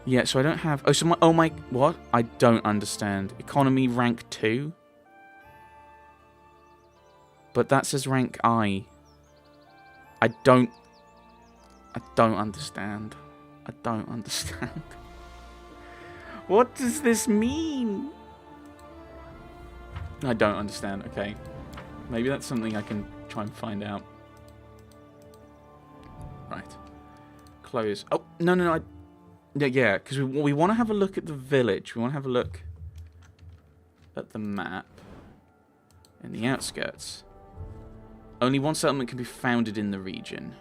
Yeah, so I don't have... Oh, so my... What? I don't understand. Economy rank 2? But that says rank I. I don't understand. I don't understand. What does this mean? I don't understand. Okay. Maybe that's something I can try and find out. Right. Close. Oh, no. Yeah, because we want to have a look at the village. We want to have a look at the map in the outskirts. Only one settlement can be founded in the region.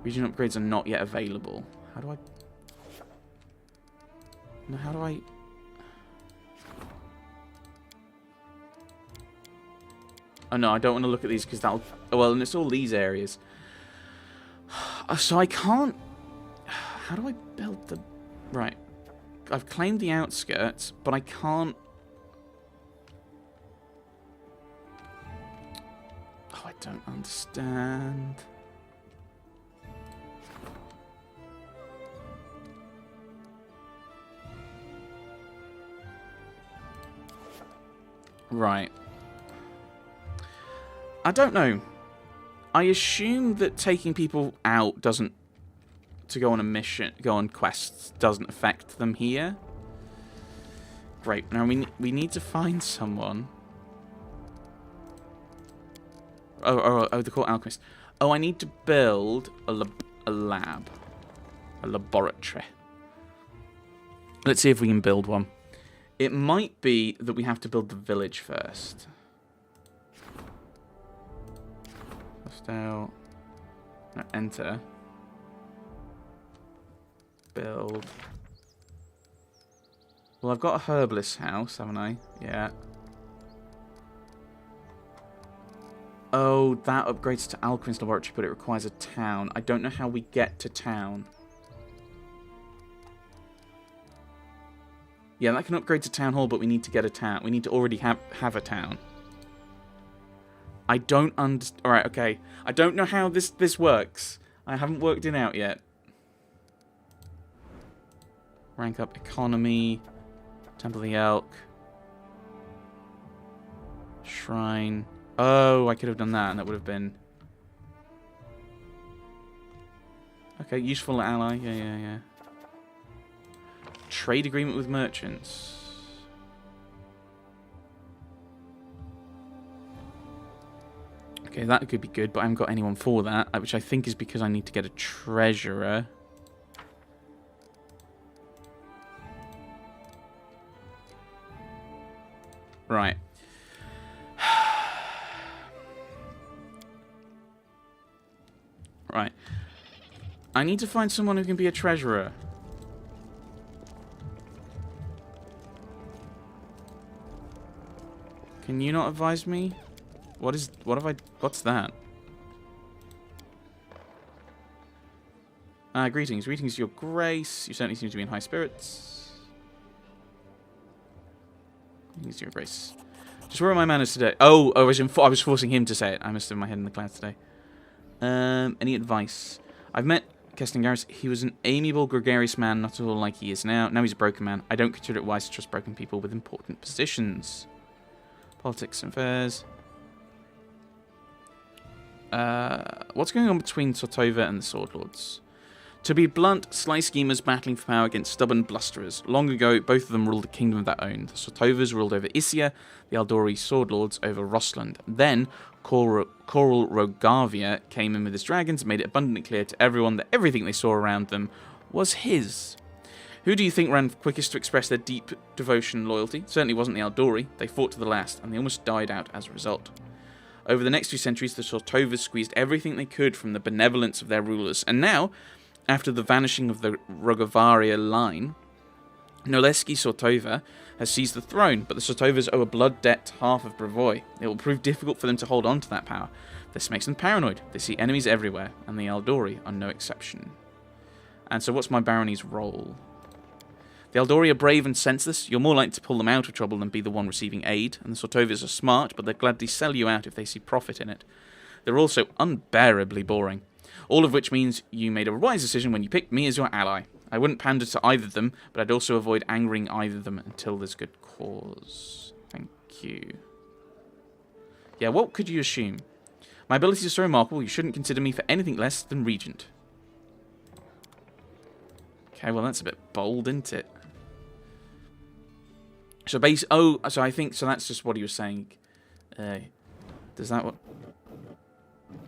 Region upgrades are not yet available. How do I... No, how do I... Oh no, I don't want to look at these because that'll... Oh, well, and it's all these areas. So I can't... How do I build the... Right. I've claimed the outskirts, but I can't... Oh, I don't understand. Right. I don't know. I assume that taking people out doesn't... To go on a mission, go on quests, doesn't affect them here. Great. Now we need to find someone. Oh, they're called alchemists. Oh, I need to build a lab. A laboratory. Let's see if we can build one. It might be that we have to build the village first. Hostile. No, enter. Build. Well, I've got a herbalist's house, haven't I? Yeah. Oh, that upgrades to alchemist laboratory, but it requires a town. I don't know how we get to town. Yeah, that can upgrade to town hall, but we need to get a town. We need to already have a town. I don't understand. Alright, okay. I don't know how this works. I haven't worked it out yet. Rank up economy. Temple of the Elk. Shrine. Oh, I could have done that, and that would have been... Okay, useful ally. Yeah. Trade agreement with merchants. Okay, that could be good, but I haven't got anyone for that, which I think is because I need to get a treasurer. Right. Right. I need to find someone who can be a treasurer. Can you not advise me? What's that? Greetings. Greetings, your grace. You certainly seem to be in high spirits. Greetings, your grace. Just where are my manners today? Oh, I was forcing him to say it. I must have my head in the clouds today. Any advice? I've met Kestingaris. He was an amiable, gregarious man, not at all like he is now. Now he's a broken man. I don't consider it wise to trust broken people with important positions. Politics and affairs. What's going on between Sotova and the Sword Lords? To be blunt, sly schemers battling for power against stubborn blusterers. Long ago, both of them ruled a kingdom of their own. The Sotovas ruled over Isia, the Aldori Sword Lords over Rossland. Then, Coral Rogavia came in with his dragons and made it abundantly clear to everyone that everything they saw around them was his. Who do you think ran quickest to express their deep devotion and loyalty? Certainly wasn't the Aldori. They fought to the last, and they almost died out as a result. Over the next few centuries, the Sotovas squeezed everything they could from the benevolence of their rulers, and now, after the vanishing of the Rogavaria line, Noleski Sotova has seized the throne, but the Sotovas owe a blood debt to half of Brevoy. It will prove difficult for them to hold on to that power. This makes them paranoid. They see enemies everywhere, and the Aldori are no exception. And so what's my barony's role? The Aldori are brave and senseless. You're more likely to pull them out of trouble than be the one receiving aid, and the Sotovas are smart, but they'll gladly sell you out if they see profit in it. They're also unbearably boring. All of which means you made a wise decision when you picked me as your ally. I wouldn't pander to either of them, but I'd also avoid angering either of them until there's good cause. Thank you. Yeah, what could you assume? My abilities are so remarkable, you shouldn't consider me for anything less than regent. Okay, well that's a bit bold, isn't it? So so I think, so that's just what he was saying. Does that what?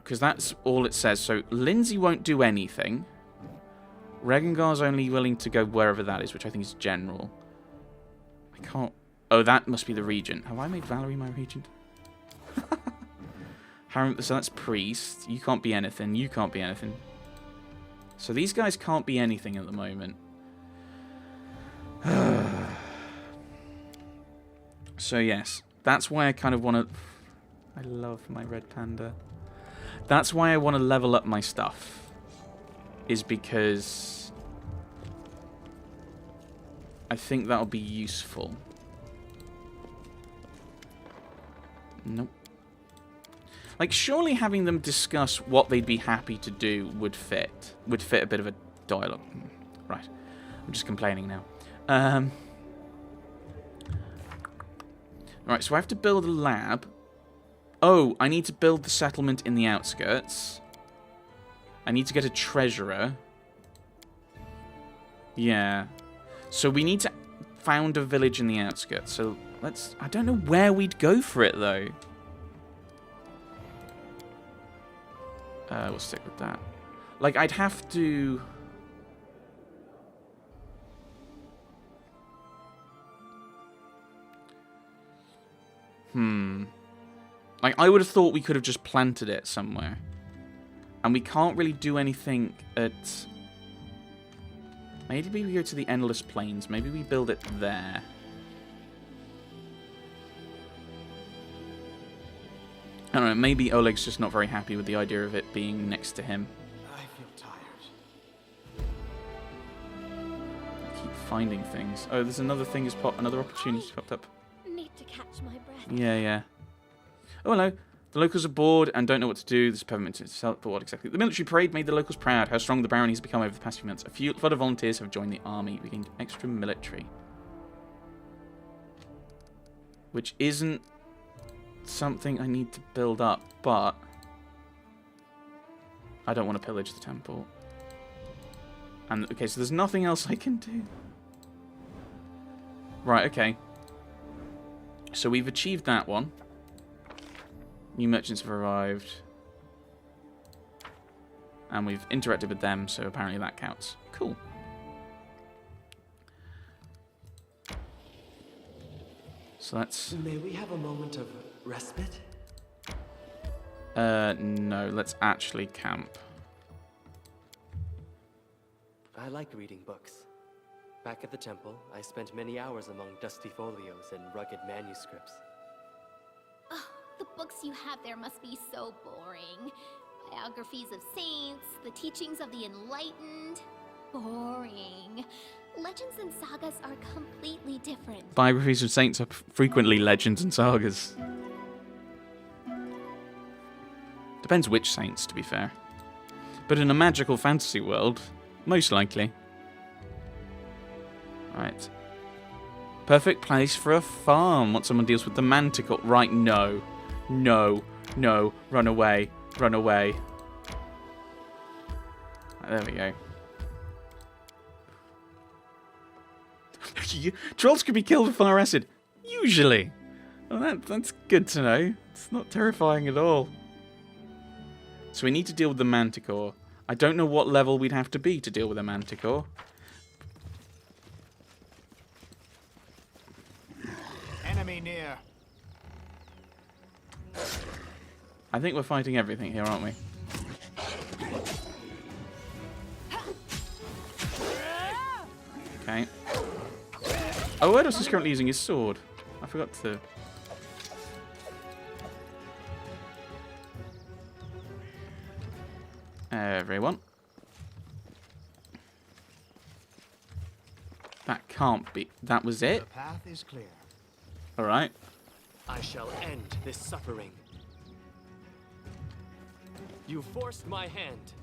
Because that's all it says. So Lindsay won't do anything. Regengar's only willing to go wherever that is, which I think is general. I can't... Oh, that must be the regent. Have I made Valerie my regent? So that's priest. You can't be anything. You can't be anything. So these guys can't be anything at the moment. So yes, that's why I kind of want to... I love my red panda. That's why I want to level up my stuff. Is because I think that'll be useful. Nope. Like, surely having them discuss what they'd be happy to do would fit a bit of a dialogue. Right. I'm just complaining now. Right, so I have to build a lab. Oh, I need to build the settlement in the outskirts. I need to get a treasurer. Yeah. So we need to found a village in the outskirts. So let's... I don't know where we'd go for it, though. We'll stick with that. Like, I'd have to... Like, I would have thought we could have just planted it somewhere. And we can't really do anything at... Maybe we go to the Endless Plains. Maybe we build it there. I don't know, maybe Oleg's just not very happy with the idea of it being next to him. I feel tired. I keep finding things. Oh, there's another thing another opportunity popped up. Need to catch my breath. Yeah. Oh, hello. The locals are bored and don't know what to do. This peppermint is but what exactly? The military parade made the locals proud. How strong the barony has become over the past few months. A flood of volunteers have joined the army. We gained extra military. Which isn't something I need to build up, but I don't want to pillage the temple. And okay, so there's nothing else I can do. Right, okay. So we've achieved that one. New merchants have arrived. And we've interacted with them, so apparently that counts. Cool. So that's... May we have a moment of respite? No, let's actually camp. I like reading books. Back at the temple, I spent many hours among dusty folios and rugged manuscripts. Oh, the books you have there must be so boring. Biographies of saints, the teachings of the enlightened. Boring. Legends and sagas are completely different. Biographies of saints are frequently legends and sagas. Depends which saints, to be fair. But in a magical fantasy world, most likely. Right. Perfect place for a farm. Once someone deals with the manticore. Right, no. No. No. Run away. Run away. Right, there we go. Trolls can be killed with fire acid. Usually. Well, that's good to know. It's not terrifying at all. So we need to deal with the manticore. I don't know what level we'd have to be to deal with a manticore. Enemy near. I think we're fighting everything here, aren't we? Okay. Oh, Erdos is currently using his sword. I forgot to... Everyone. That can't be... That was it? The path is clear. Alright. I shall end this suffering. You forced my hand.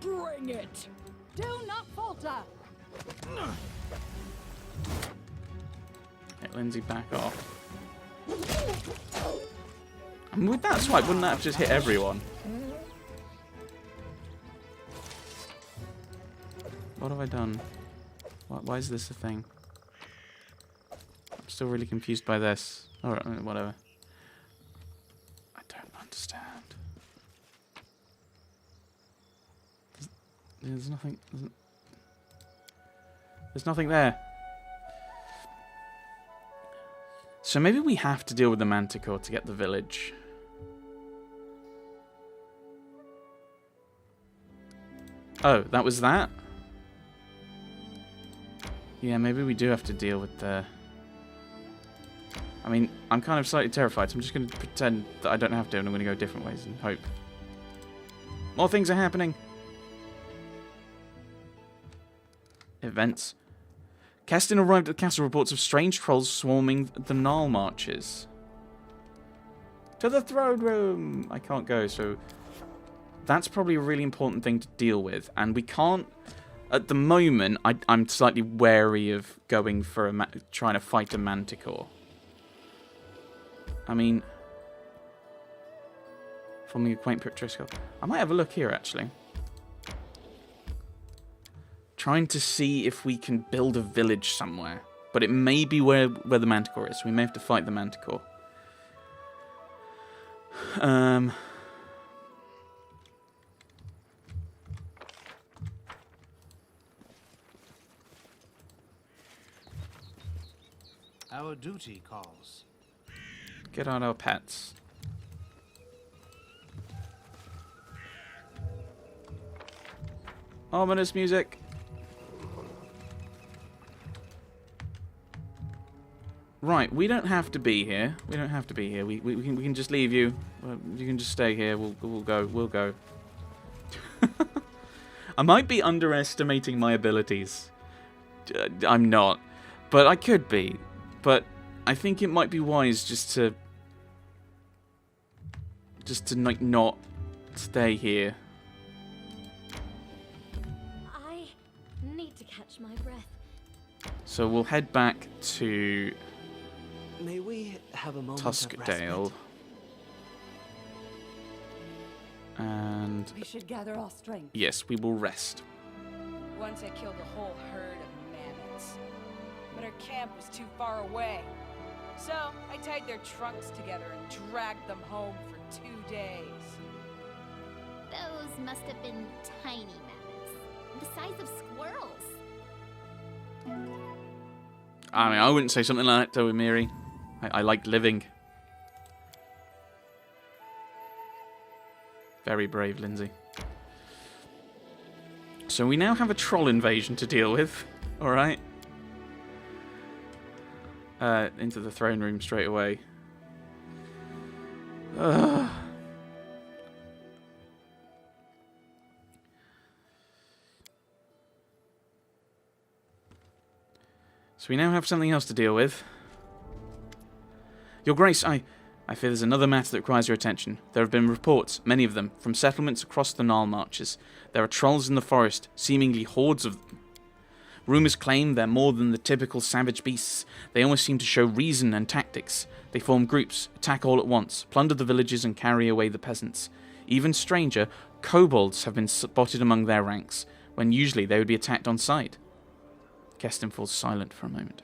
Bring it! Do not falter. Hit Lindsay back off. I mean, with that swipe, wouldn't that have just hit everyone? What have I done? Why is this a thing? I'm still really confused by this. Alright, whatever. I don't understand. There's nothing... There's nothing there. So maybe we have to deal with the Manticore to get the village. Oh, that was that? Yeah, maybe we do have to deal with the... I mean, I'm kind of slightly terrified, so I'm just going to pretend that I don't have to, and I'm going to go different ways and hope. More things are happening. Events. Kestin arrived at the castle reports of strange trolls swarming the Gnarl Marches. To the throne room! I can't go, so... That's probably a really important thing to deal with, and we can't... At the moment, I'm slightly wary of going for trying to fight a Manticore. I mean... Forming a quaint picturesque... I might have a look here, actually. Trying to see if we can build a village somewhere. But it may be where the Manticore is. We may have to fight the Manticore. Our duty calls. Get out our pets. Ominous music. Right, we don't have to be here. We don't have to be here. We can just leave you. You can just stay here. We'll go. We'll go. I might be underestimating my abilities. I'm not, but I could be. But I think it might be wise just to like not stay here. I need to catch my breath. So we'll head back to May we have a moment Tuskdale. of respite? And We should gather our strength. yes, we will rest. Once I killed a whole herd of mammoths. But our camp was too far away. So I tied their trunks together and dragged them home for 2 days. Those must have been tiny mammoths, the size of squirrels. I mean, I wouldn't say something like that, though, Miri. I like living. Very brave, Lindsay. So we now have a troll invasion to deal with. Alright. Into the throne room straight away. Ugh. So we now have something else to deal with. Your Grace, I fear there's another matter that requires your attention. There have been reports, many of them, from settlements across the Gnarl Marches. There are trolls in the forest, seemingly hordes of them. Rumours claim they're more than the typical savage beasts. They almost seem to show reason and tactics. They form groups, attack all at once, plunder the villages and carry away the peasants. Even stranger, kobolds have been spotted among their ranks, when usually they would be attacked on sight. Kestin falls silent for a moment.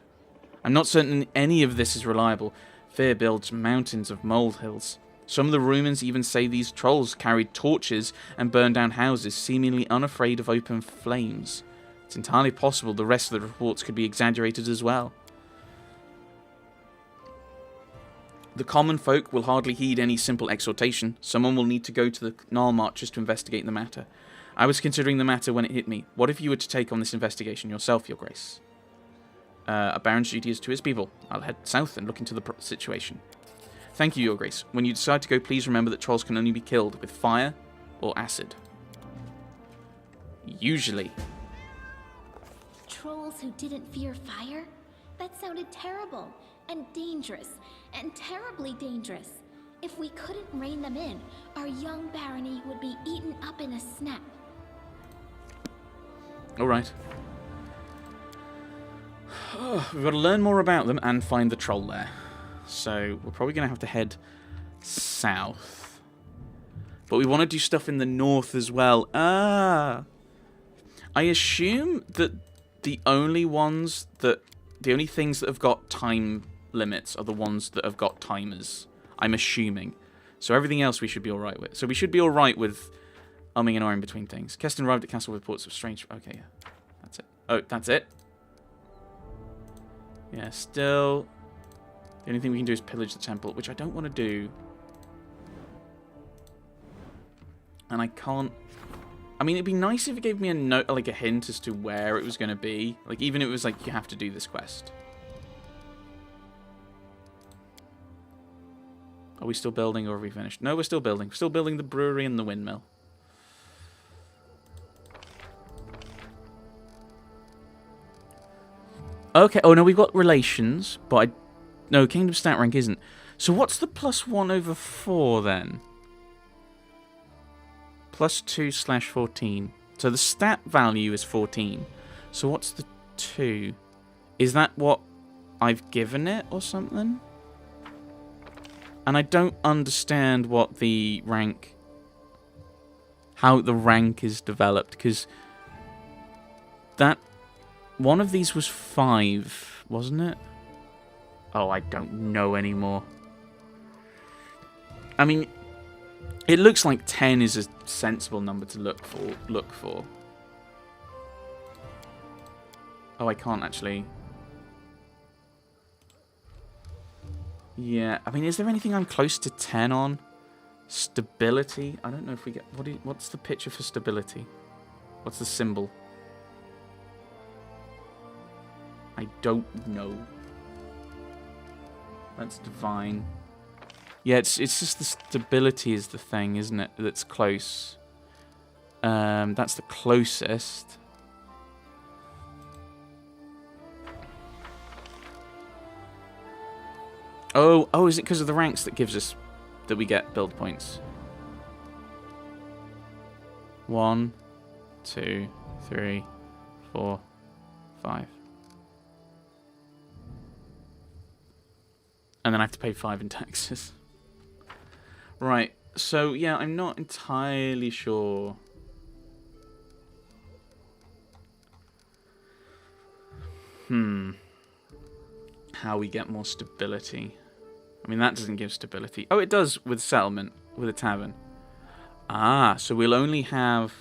I'm not certain any of this is reliable. Fear builds mountains of molehills. Some of the rumours even say these trolls carried torches and burned down houses, seemingly unafraid of open flames. It's entirely possible the rest of the reports could be exaggerated as well. The common folk will hardly heed any simple exhortation. Someone will need to go to the Gnarl Marches to investigate the matter. I was considering the matter when it hit me. What if you were to take on this investigation yourself, Your Grace? A Baron's duty is to his people. I'll head south and look into the situation. Thank you, Your Grace. When you decide to go, please remember that trolls can only be killed with fire or acid. Usually. Trolls who didn't fear fire? That sounded terrible, and dangerous, and terribly dangerous. If we couldn't rein them in, our young barony would be eaten up in a snap. Alright. We've got to learn more about them and find the troll there. So we're probably going to have to head south. But we want to do stuff in the north as well. I assume that the only things that have got time limits are the ones that have got timers. I'm assuming. So everything else we should be alright with. So we should be alright with umming and ahhing between things. Keston arrived at castle with reports of strange... Okay, yeah. That's it. Oh, that's it? Yeah, still... The only thing we can do is pillage the temple, which I don't want to do. And I can't... I mean, it'd be nice if it gave me a note, like a hint as to where it was going to be. Like, even if it was like, you have to do this quest. Are we still building or have we finished? No, we're still building. We're still building the brewery and the windmill. Okay, oh no, we've got relations, but no, Kingdom stat rank isn't. So what's the +1/4 then? +2/14. So the stat value is 14. So what's the 2? Is that what I've given it or something? And I don't understand what the rank... How the rank is developed, because... That... One of these was 5, wasn't it? Oh, I don't know anymore. I mean... It looks like 10 is a sensible number to look for. Oh, I can't actually... Yeah, I mean, is there anything I'm close to 10 on? Stability? I don't know if we get... What's the picture for stability? What's the symbol? I don't know. That's divine. Yeah, it's just the stability is the thing, isn't it? That's close. That's the closest. Oh, is it because of the ranks that gives us that we get build points? 1, 2, 3, 4, 5. And then I have to pay 5 in taxes. Right, so yeah, I'm not entirely sure. How we get more stability. I mean, that doesn't give stability. Oh, it does with settlement, with a tavern. Ah, so we'll only have...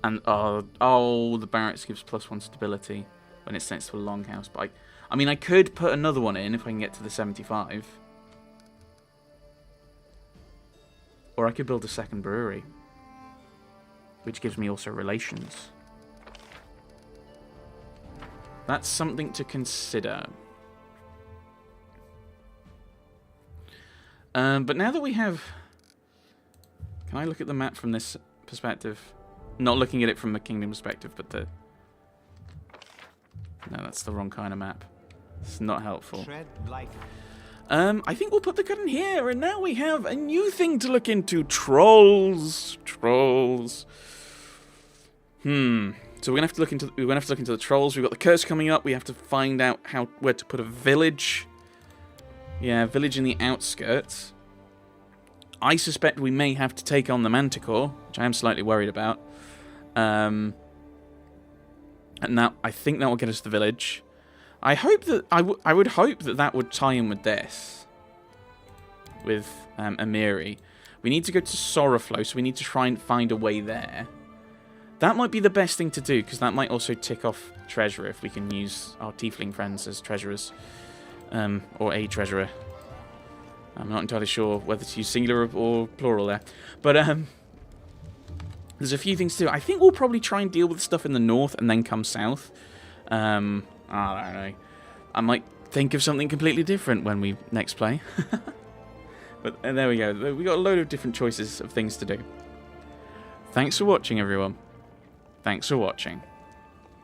And, oh, the barracks gives +1 stability when it's next to a longhouse. But I mean, I could put another one in if I can get to the 75. Or I could build a second brewery, which gives me also relations. That's something to consider. But now that we have... Can I look at the map from this perspective? Not looking at it from the kingdom perspective, but the... No, that's the wrong kind of map. It's not helpful. I think we'll put the curtain here, and now we have a new thing to look into. Trolls. Trolls. So we're gonna have to look into the trolls. We've got the curse coming up. We have to find out where to put a village. Yeah, village in the outskirts. I suspect we may have to take on the Manticore, which I am slightly worried about. And I think that will get us the village. I hope that I would hope that would tie in with this, with Amiri. We need to go to Sorrowflow, so we need to try and find a way there. That might be the best thing to do, because that might also tick off treasurer if we can use our tiefling friends as treasurers, or a treasurer. I'm not entirely sure whether to use singular or plural there, but there's a few things to do. I think we'll probably try and deal with stuff in the north and then come south. I don't know. I might think of something completely different when we next play. But there we go. We got a load of different choices of things to do. Thanks for watching, everyone. Thanks for watching.